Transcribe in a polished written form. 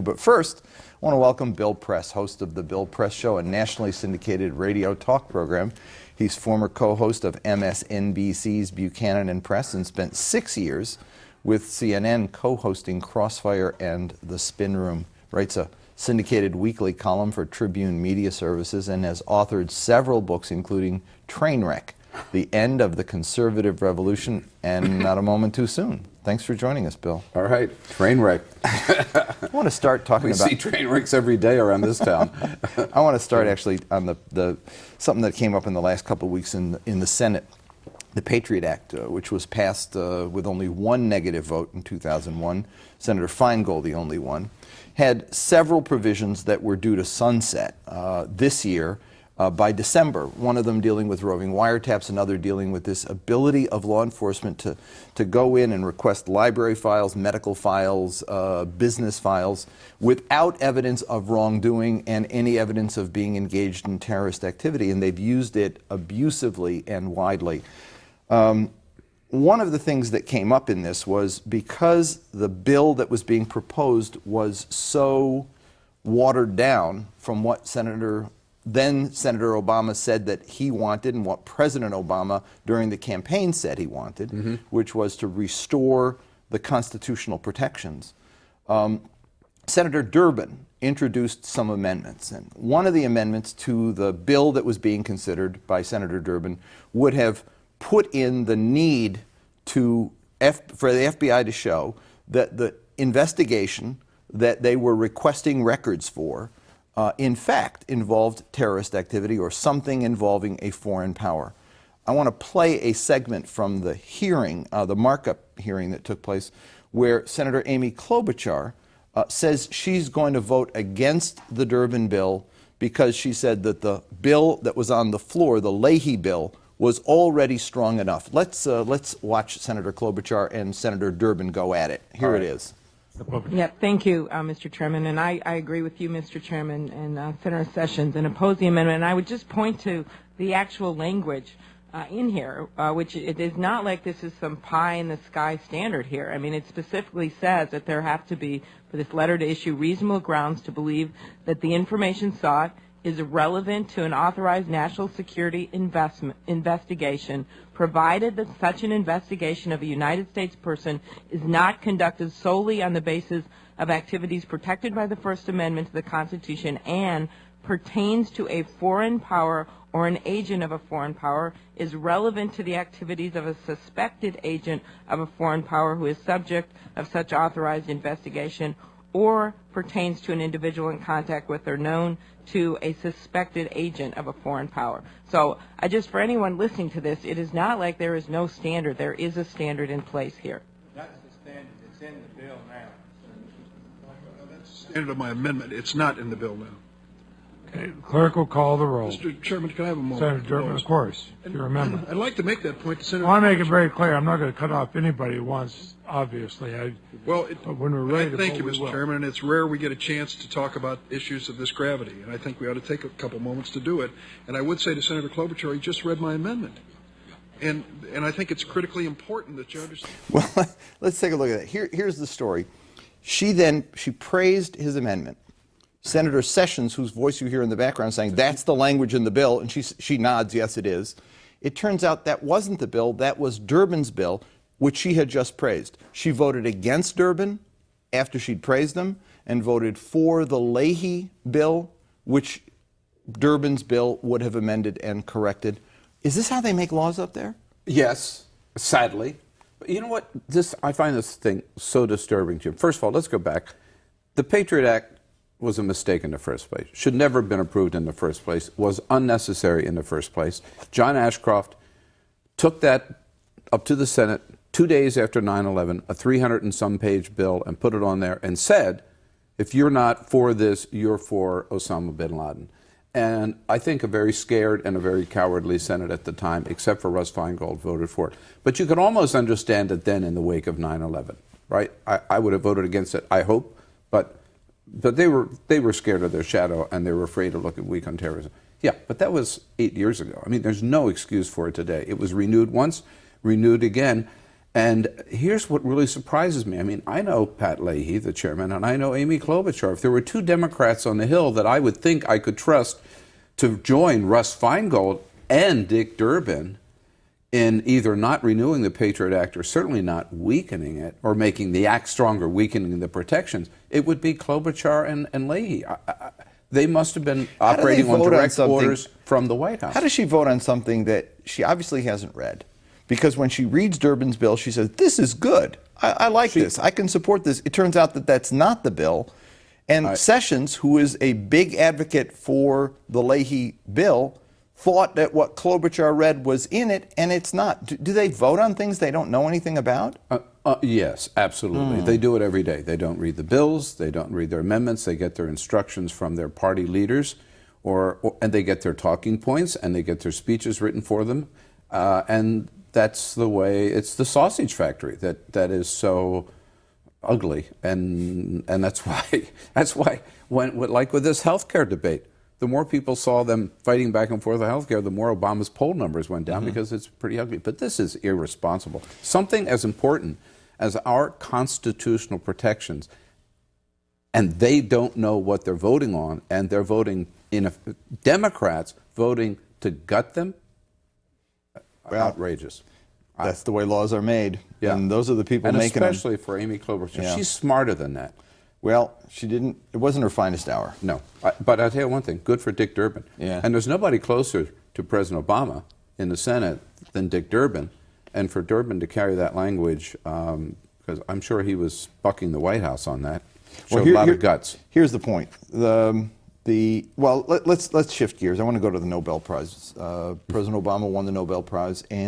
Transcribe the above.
But first, I want to welcome Bill Press, host of The Bill Press Show, a nationally syndicated radio talk program. He's former co-host of MSNBC's Buchanan and Press and spent 6 years with CNN co-hosting Crossfire and The Spin Room. Writes a syndicated weekly column for Tribune Media Services and has authored several books, including Trainwreck, The End of the Conservative Revolution, and Not a Moment Too Soon. Thanks for joining us, Bill. All right, Trainwreck. I want to start talking about... We see train wrecks every day around this town. I want to start actually on the something that came up in the last couple of weeks in the Senate, the Patriot Act, which was passed with only one negative vote in 2001. Senator Feingold, the only one, had several provisions that were due to sunset this year by December. One of them dealing with roving wiretaps, another dealing with this ability of law enforcement to go in and request library files, medical files, business files, without evidence of wrongdoing and any evidence of being engaged in terrorist activity, and they've used it abusively and widely. One of the things that came up in this was because the bill that was being proposed was so watered down from what then Senator Obama said that he wanted and what President Obama during the campaign said he wanted, which was to restore the constitutional protections. Senator Durbin introduced some amendments, and one of the amendments to the bill that was being considered by Senator Durbin would have put in the need for the FBI to show that the investigation that they were requesting records for in fact involved terrorist activity or something involving a foreign power. I want to play a segment from the hearing, the markup hearing that took place, where Senator Amy Klobuchar says she's going to vote against the Durbin bill because she said that the bill that was on the floor, the Leahy bill, was already strong enough. Let's watch Senator Klobuchar and Senator Durbin go at it. Here it is. Yeah, thank you, Mr. Chairman, and I agree with you, Mr. Chairman, and Senator Sessions, and oppose the amendment. And I would just point to the actual language in here, which it is not like this is some pie-in-the-sky standard here. I mean, it specifically says that there have to be, for this letter to issue, reasonable grounds to believe that the information sought is relevant to an authorized national security investigation, provided that such an investigation of a United States person is not conducted solely on the basis of activities protected by the First Amendment to the Constitution and pertains to a foreign power or an agent of a foreign power, is relevant to the activities of a suspected agent of a foreign power who is subject of such authorized investigation, or pertains to an individual in contact with or known to a suspected agent of a foreign power. So for anyone listening to this, it is not like there is no standard. There is a standard in place here. That's the standard. It's in the bill now. That's the standard of my amendment. It's not in the bill now. Okay, clerk will call the roll. Mr. Chairman, can I have a moment? Senator Durbin, of course, if you remember. I'd like to make that point to Senator. I want to make it very clear. I'm not going to cut off anybody who wants, obviously. But when we're ready to vote, thank you, Mr. Chairman. And it's rare we get a chance to talk about issues of this gravity, and I think we ought to take a couple moments to do it. And I would say to Senator Klobuchar, he just read my amendment. And I think it's critically important that you understand. Well, let's take a look at that. Here's the story. She praised his amendment. Senator Sessions, whose voice you hear in the background, saying that's the language in the bill, and she nods, yes, it is. It turns out that wasn't the bill. That was Durbin's bill, which she had just praised. She voted against Durbin after she'd praised him and voted for the Leahy bill, which Durbin's bill would have amended and corrected. Is this how they make laws up there? Yes, sadly. But you know what? I find this thing so disturbing, Jim. First of all, let's go back. The Patriot Act was a mistake in the first place. Should never have been approved in the first place. Was unnecessary in the first place. John Ashcroft took that up to the Senate 2 days after 9/11, a 300 and some page bill, and put it on there and said, if you're not for this, you're for Osama bin Laden. And I think a very scared and a very cowardly Senate at the time, except for Russ Feingold, voted for it. But you could almost understand it then in the wake of 9/11, right? I would have voted against it, I hope, but they were scared of their shadow, and they were afraid to look at weak on terrorism. Yeah, but that was 8 years ago. I mean, there's no excuse for it today. It was renewed once, renewed again, And here's what really surprises me. I mean, I know Pat Leahy, the chairman, and I know Amy Klobuchar. If there were two Democrats on the Hill that I would think I could trust to join Russ Feingold and Dick Durbin in either not renewing the Patriot Act or certainly not weakening it or making the act stronger, weakening the protections, it would be Klobuchar and Leahy. They must have been operating on direct orders from the White House. How does she vote on something that she obviously hasn't read? Because when she reads Durbin's bill, she says, this is good. I like this. I can support this. It turns out that that's not the bill. And Sessions, who is a big advocate for the Leahy bill, thought that what Klobuchar read was in it, and it's not. Do they vote on things they don't know anything about? Yes, absolutely. They do it every day. They don't read the bills. They don't read their amendments. They get their instructions from their party leaders, and they get their talking points, and they get their speeches written for them. And that's the way. It's the sausage factory that is so ugly, and that's why when like with this healthcare debate, the more people saw them fighting back and forth on healthcare, the more Obama's poll numbers went down because it's pretty ugly. But this is irresponsible. Something as important as our constitutional protections, and they don't know what they're voting on, and they're voting Democrats voting to gut them. Outrageous. That's the way laws are made. Yeah. And those are the people making them. Especially for Amy Klobuchar. Yeah. She's smarter than that. Well, it wasn't her finest hour. No. But I'll tell you one thing, good for Dick Durbin. Yeah. And there's nobody closer to President Obama in the Senate than Dick Durbin. And for Durbin to carry that language, because I'm sure he was bucking the White House on that, showed a lot of guts. Here's the point. Let's shift gears. I want to go to the Nobel Prizes. President Obama won the Nobel Prize, and